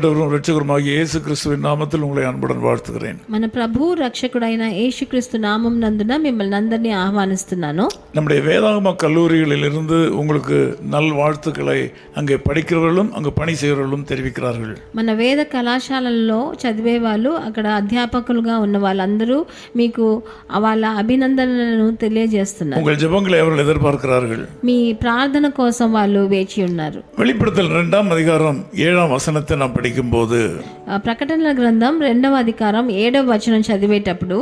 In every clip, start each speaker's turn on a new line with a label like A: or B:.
A: ரட்சகருமாகிய இயேசு கிறிஸ்துவின் நாமத்தில் உங்களை அன்புடன் வாழ்த்துகிறேன்.
B: మన ప్రభు రక్షకుడైన యేసుక్రీస్తు నామం నందున మిమ్మల్ని అందరినీ ఆహ్వానిస్తున్నాను.
A: நம்முடைய வேதாகம கல்லூரிகளில் இருந்து உங்களுக்கு நல் வாழ்த்துக்களை அங்கே படிக்கிறவர்களும் அங்கு பணி செய்கிறவர்களும் தெரிவிக்கிறார்கள்.
B: మన వేద కళాశాలల్లో చదివే వాళ్ళు అక్కడ అధ్యాపకులుగా ఉన్న వాళ్ళందరూ మీకు వాళ్ళ అభినందనలను తెలియజేస్తున్నారు.
A: உங்கள் ஜெபங்களை அவர்கள் எதிர்பார்க்கிறார்கள்.
B: మీ ప్రార్థన కోసం వాళ్ళు వేచి ఉన్నారు.
A: வெளிப்படுத்தல் 2ஆம் அதிகாரம் 7ஆம் வசனத்தை நாம் படிக்கும்போது
B: ప్రకటనల గ్రంథం 2వ అధికారం 7వ వచనం చదివేటప్పుడు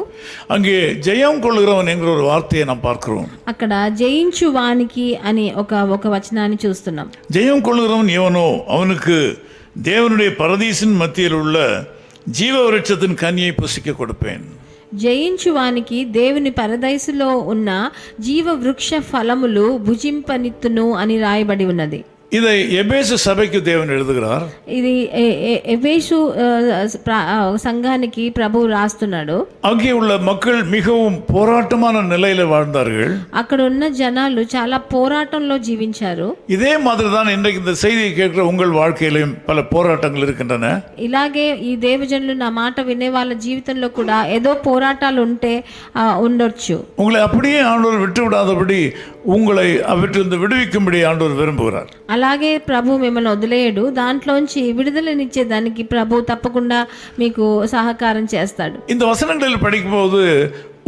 A: அங்கே ஜெயம் கொள்ளுகிறவன் என்கிற ஒரு வார்த்தையை நாம் பார்க்கிறோம்.
B: అక్కడ జయించు వానికి అని ఒక వచనాన్ని చూస్తున్నాం.
A: ஜெயம் கொள்ளுகிறவன் எவனோ அவனுக்கு தேவனுடைய பரதீசின் மத்தியில் உள்ள ஜீவ விருட்சத்தின் கனியை புசிக்க கொடுப்பேன்.
B: జయించు వానికి దేవుని పరదైసులో ఉన్న జీవ వృక్ష ఫలములు భుజింపనిత్తును అని రాయబడి ఉన్నది.
A: இதை எபேசு சபைக்கு தேவன் எழுதுகிறார்.
B: ఇది ఎఫెసు సంఘానికి ప్రభు రాస్తున్నాడు.
A: அங்கே உள்ள மக்கள் மிகவும் போராட்டமான நிலையில வாழ்ந்தார்கள்.
B: అక్కడ ఉన్న జనాలు చాలా పోరాటంలో జీవించారు.
A: இதே மாதிரி தான் இன்றைக்கு இந்த செய்தியை கேட்கிற உங்கள் வாழ்க்கையிலும் பல போராட்டங்கள் இருக்கின்றன.
B: ఇలాగే ఈ దేవజనులు నా మాట వినే వాళ్ళ జీవితంలో కూడా ఏదో పోరాటాలు ఉంటే ఉండొచ్చు.
A: உங்களை அப்படியே ஆண்டவர் விட்டு விடாதபடி உங்களை அவற்றிலிருந்து விடுவிக்கும்படி ஆண்டவர் விரும்புகிறார்.
B: అలాగే ప్రభు మిమ్మల్ని వదిలేయడు. దాంట్లోంచి విడుదలనిచ్చే దానికి ప్రభు తప్పకుండా మీకు సహకారం చేస్తాడు.
A: இந்த வசனங்களில் படிக்கும்போது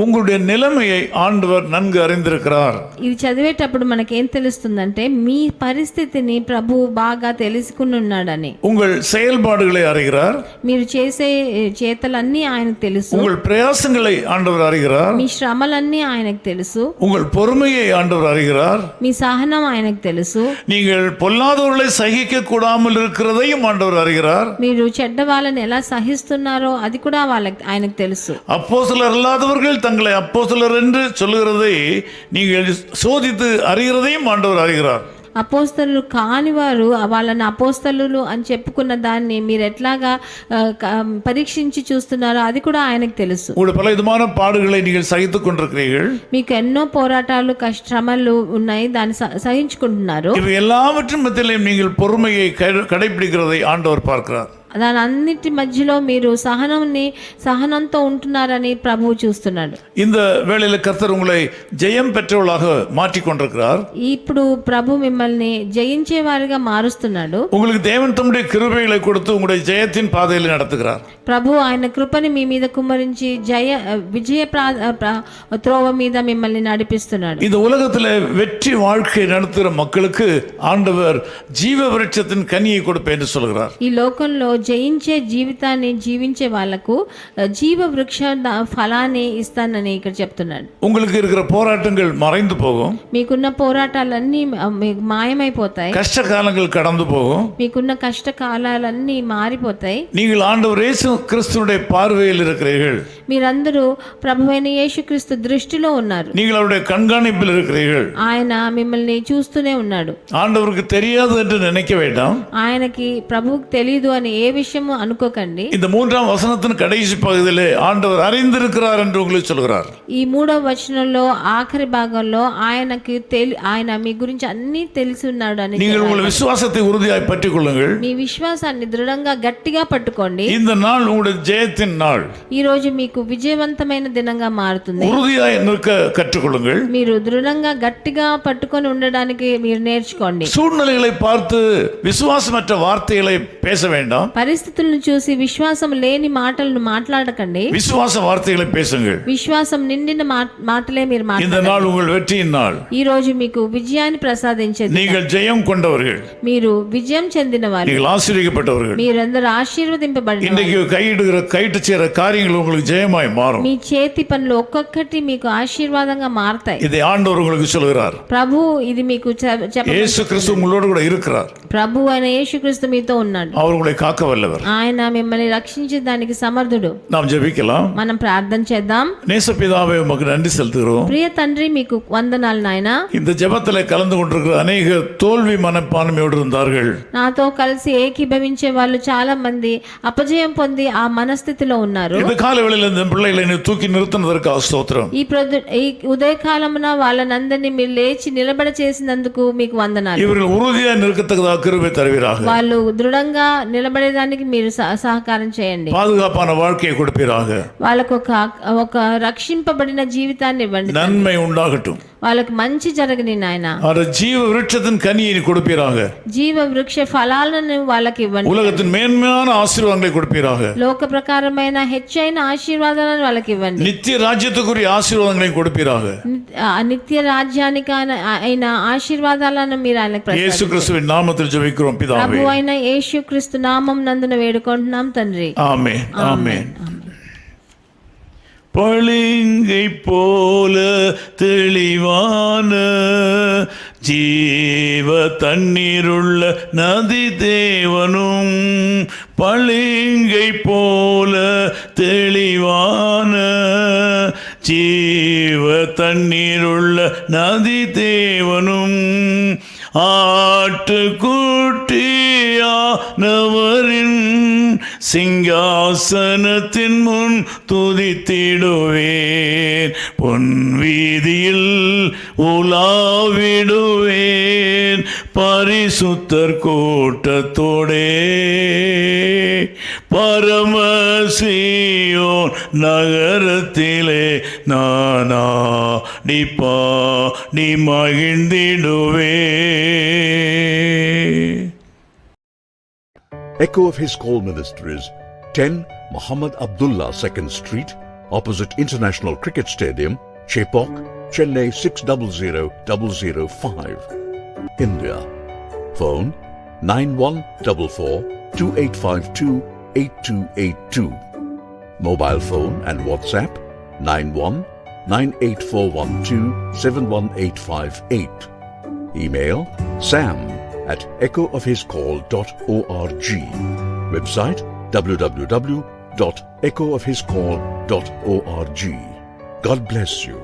A: உங்களுடைய நிலைமையை ஆண்டவர் நன்கு அறிந்திருக்கிறார்.
B: ఇది చదివేటప్పుడు మనకేం తెలుస్తుందంటే మీ పరిస్థితిని ప్రభు బాగా తెలుసుకుని ఉన్నాడని.
A: உங்கள் செயல்பாடுகளை அறிகிறார்.
B: మీరు చేసే చేతలన్నీ ఆయనకు తెలుసు.
A: உங்கள் பிரயாசங்களை ஆண்டவர் அறிகிறார்.
B: మీ శ్రమలన్నీ ఆయనకు తెలుసు.
A: உங்கள் பொறுமையை ஆண்டவர் அறிகிறார்.
B: మీ సహనం ఆయనకు తెలుసు.
A: நீங்கள் பொல்லாதவர்களை சகிக்க கூடாமல் இருக்கிறதையும் ஆண்டவர் அறிகிறார்.
B: మీరు చెడ్డ వాళ్ళని ఎలా సహిస్తున్నారో అది కూడా ఆయనకు తెలుసు.
A: அப்போஸ்தலர் அல்லாதவர்கள் தங்களை அப்போஸ்தலர் என்று சொல்லுகிறதை நீங்கள் சோதித்து அறிகிறதையும் ஆண்டவர் அறிகிறார்.
B: అపోస్తలు కానివారు వాళ్ళని అపోస్తలు అని చెప్పుకున్న దాన్ని మీరు ఎట్లాగా పరీక్షించి చూస్తున్నారో అది కూడా ఆయనకు తెలుసు.
A: பல விதமான பாடுகளை நீங்கள் சகித்துக் கொண்டிருக்கிறீர்கள்.
B: మీకు ఎన్నో పోరాటాలు కష్టమలు ఉన్నాయి, దాన్ని సహించుకుంటున్నారు.
A: இவை எல்லாவற்றின் மத்தியிலும் நீங்கள் பொறுமையை கடைபிடிக்கிறதை ஆண்டவர் பார்க்கிறார்.
B: దాని అన్నిటి మధ్యలో మీరు సహనంతో ఉంటున్నారని ప్రభువు చూస్తున్నాడు.
A: இந்த வேளையில கர்த்தர் உங்களை ஜெயம் பெற்றவர்களாக மாற்றிக் கொண்டிருக்கிறார்.
B: ఇప్పుడు ప్రభు మిమ్మల్ని జయించే వారిగా మారుస్తున్నాడు.
A: உங்களுக்கு தேவன் தம்முடைய கிருபைகளை கொடுத்து உங்களுடைய ஜெயத்தின் பாதையில் நடத்துகிறார்.
B: ప్రభు ఆయన కృపని మీ మీద కుమ్మరించి విజయ త్రోవ మీద మిమ్మల్ని నడిపిస్తున్నాడు.
A: இந்த உலகத்துல வெற்றி வாழ்க்கை நடத்துகிற மக்களுக்கு ஆண்டவர் ஜீவ விருட்சத்தின் கனியை கொடுப்பேன் என்று சொல்கிறார்.
B: ఈ లోకంలో జయించే జీవితాన్ని జీవించే వాళ్లకు జీవ వృక్ష ఫలాన్ని ఇస్తానని ఇక్కడ చెప్తున్నాడు.
A: உங்களுக்கு இருக்கிற போராட்டங்கள் மறைந்து போகும்.
B: మీకున్న పోరాటాలన్నీ మాయమైపోతాయి.
A: கஷ்ட காலங்கள் கடந்து போகும்.
B: మీకున్న కష్ట కాలాలన్నీ మారిపోతాయి.
A: நீங்கள் ஆண்டவர் இயேசு கிறிஸ்துவுடைய பார்வையில் இருக்கிறீர்கள்.
B: మీరందరూ ప్రభువైన యేసుక్రీస్తు దృష్టిలో ఉన్నారు.
A: நீங்கள் அவருடைய கண்காணிப்பில் இருக்கிறீர்கள்.
B: ఆయన మిమ్మల్ని చూస్తూనే ఉన్నాడు.
A: ஆண்டவருக்கு தெரியாது என்று நினைக்க வேண்டாம்.
B: ఆయనకి ప్రభువుకు తెలియదు అని ఏ విషయము అనుకోకండి.
A: இந்த 3ஆம் வசனத்தின் கடைசி பகுதியிலே ஆண்டவர் அறிந்திருக்கிறார் என்று உங்களுக்கு சொல்கிறார்.
B: ఈ 3వ వచనంలో ఆఖరి భాగంలో ఆయన మీ గురించి అన్ని తెలిసి ఉన్నాడు అని.
A: நீங்கள் உங்கள் விசுவாசத்தை உறுதியாய் பற்றிக் கொள்ளுங்கள்.
B: మీ విశ్వాసాన్ని దృఢంగా గట్టిగా పట్టుకోండి.
A: இந்த நாள் உங்களுடைய ஜெயத்தின் நாள்.
B: ఈ రోజు మీకు విజయవంతమైన దినంగా మారుతుంది.
A: உறுதியாய் நிற்க கற்றுக்கொள்ளுங்கள்.
B: మీరు దృఢంగా గట్టిగా పట్టుకొని ఉండడానికి మీరు నేర్చుకోండి.
A: சூழ்நிலைகளை பார்த்து விசுவாசமற்ற வார்த்தைகளை பேச வேண்டாம்.
B: పరిస్థితులను చూసి విశ్వాసం లేని మాటలను మాట్లాడకండి.
A: விசுவாச வார்த்தைகளை பேசுங்கள்.
B: విశ్వాసం నిండిన మాటలే మీరు మాట్లాడండి.
A: இந்த நாள் உங்கள் வெற்றியின் நாள்.
B: ఈ రోజు మీకు విజయాన్ని ప్రసాదించేది.
A: நீங்கள் ஜெயம் கொண்டவர்கள்.
B: మీరు విజయం చెందినవారు.
A: நீங்கள் ஆசீர்வதிக்கப்பட்டவர்கள்.
B: మీరందరూ ఆశీర్వదింపబడిన.
A: இன்றைக்கு கையிட்டு செய்யற காரியங்கள் உங்களுக்கு ஜெயமாய் மாறும்.
B: మీ చేతి పనులు ఒక్కొక్కటి మీకు ఆశీర్వాదంగా మారతాయి.
A: இதை ஆண்டவர் உங்களுக்கு சொல்கிறார்.
B: ప్రభు ఇది మీకు
A: இயேசு கிறிஸ்து உங்களோடு கூட இருக்கிறார்.
B: ప్రభు అయిన యేసుక్రీస్తు మీతో ఉన్నాడు.
A: அவர் உங்களை காக்க வல்லவர்.
B: ఆయన మిమ్మల్ని రక్షించే దానికి సమర్థుడు.
A: நாம் ஜெபிக்கலாம்.
B: మనం ప్రార్థన చేద్దాం.
A: நேசபிதாவே உமக்கு நன்றி செலுத்துகிறோம்.
B: ప్రియ తండ్రి మీకు వందనాలు నాయనా.
A: இந்த ஜெபத்தில் கலந்து கொண்டிருக்கிற அநேக தோல்வி மனப்பான்மையோடு இருந்தார்கள்.
B: నాతో కలిసి ఏకీభవించే వాళ్ళు చాలా మంది అపజయం పొంది ఆ మనస్థితిలో ఉన్నారు.
A: இந்த காலவேளையில் இந்த பிள்ளைகளை தூக்கி நிறுத்தினதற்கு ஸ்தோத்திரம்.
B: ఈ ఉదయకాలమున వాళ్ళనందరినీ మీరు లేచి నిలబడ చేసినందుకు మీకు వందనాలు.
A: இவர்கள் உறுதியாக நிற்கத்தக்கதாக கிருபை தருவீராக.
B: వాళ్ళు దృఢంగా నిలబడేదానికి మీరు సహకారం చేయండి.
A: பாதுகாப்பான வாழ்க்கையை கொடுப்பீராக.
B: వాళ్ళకు ఒక రక్షింపబడిన జీవితాన్ని ఇవ్వండి.
A: நன்மை உண்டாகட்டும்.
B: వాళ్ళకు మంచి జరగని నాయన.
A: ஜீவ விருட்சத்தின் கனியை கொடுப்பீராக.
B: జీవ వృక్ష ఫలాలను వాళ్ళకి ఇవ్వండి.
A: உலகத்தின் மேன்மையான ஆசீர்வாதங்களை கொடுப்பீராக.
B: లోక ప్రకారమైన హెచ్చైన ఆశీర్వాదాలను వాళ్ళకి ఇవ్వండి.
A: நித்திய ராஜ்யத்துக்குரிய ஆசீர்வாதங்களை கொடுப்பீராக.
B: నిత్య రాజ్యానికి అయిన ఆశీర్వాదాలను మీరు ఆయనకు ప్రసాదించండి.
A: యేసు கிறிஸ்துவின் நாமத்தில் ஜெபிக்கிறோம் பிதாவே.
B: ప్రభు అయిన యేసుక్రీస్తు నామం నందున వేడుకుంటున్నాం తండ్రి.
A: ஆமென். ஆமென். பளிங்கை போல தெளிவான ஜீவ தண்ணீருள்ள நதி தேவனும், பளிங்கை போல தெளிவான ஜீவ தண்ணீருள்ள நதி தேவனும், ஆட்டுக்குட்டியானவரின் சிங்காசனத்தின் முன் துதித்திடுவேன், பொன் வீதியில் உலாவிடுவேன், பரிசுத்தர் கூட்டத்தோடே பரமசியோன் நகரத்திலே நானாடி பாடி மகிழ்ந்திடுவேன்.
C: Echo of His Call Ministries, 10 Muhammad Abdullah 2nd Street, opposite International Cricket Stadium, Chepauk, Chennai 600005, India. Phone 914428528282. Mobile phone and WhatsApp 919841271858. Email sam@echoofhiscall.org. Website www.echoofhiscall.org. God bless you.